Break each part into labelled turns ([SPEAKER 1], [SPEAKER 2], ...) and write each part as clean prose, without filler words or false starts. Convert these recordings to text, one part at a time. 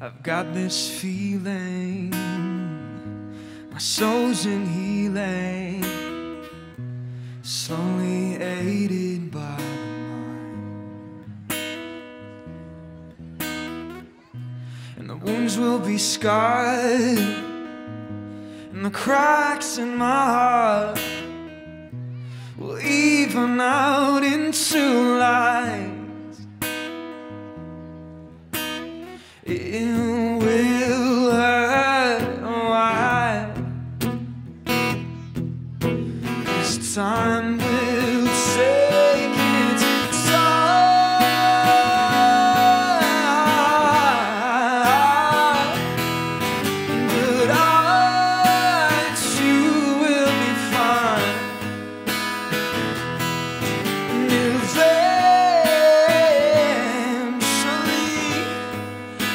[SPEAKER 1] I've got this feeling, my soul's in healing, slowly aided by the mind. And the wounds will be scarred, and the cracks in my heart will even out into light. It will hurt a while, 'cause time will take its time, but I too will be fine. And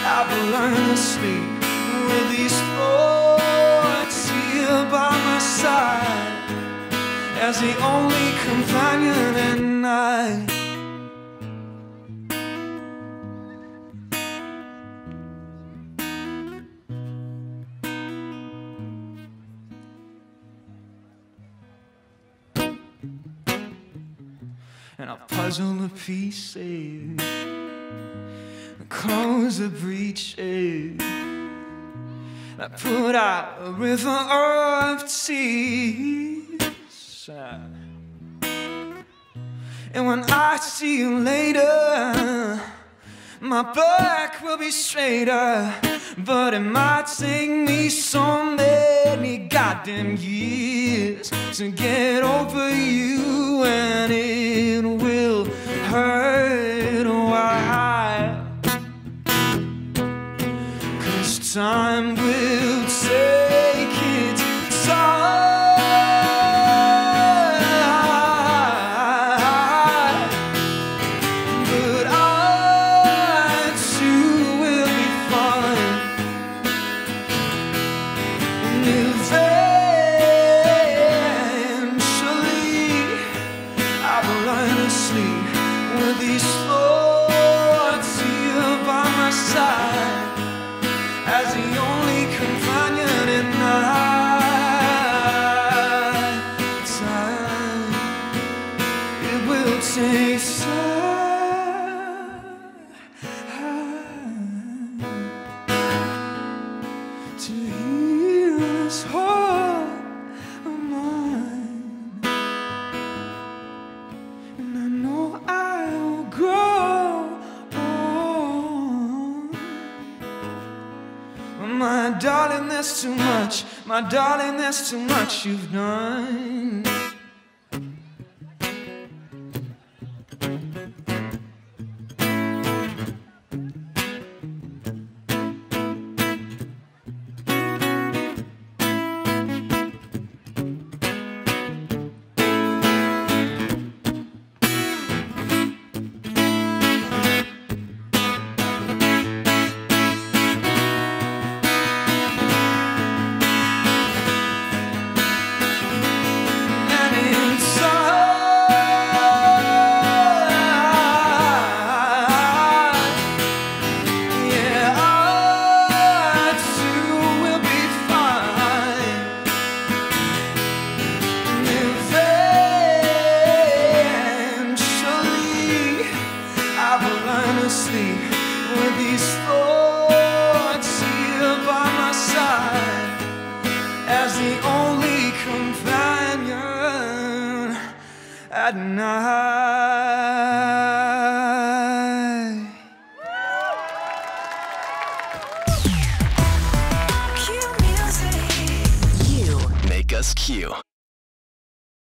[SPEAKER 1] I've learned to sleep with these thoughts here by my side, as the only companion at night. And I'll puzzle the pieces, close the breaches that put out a river of tears. And when I see you later, my back will be straighter, but it might take me so many goddamn years to get over you, and it will hurt a while. Time will take its time, but I too will be fine. And eventually I'll learn to sleep with these thoughts here by my side, as the only companion in night time. It will take time to heal this heart of mine, and I know I will grow on. My darling, there's too much, my darling, there's too much you've done. Sleep with these thoughts here by my side, as the only companion at night.
[SPEAKER 2] Q Music. You make us Q.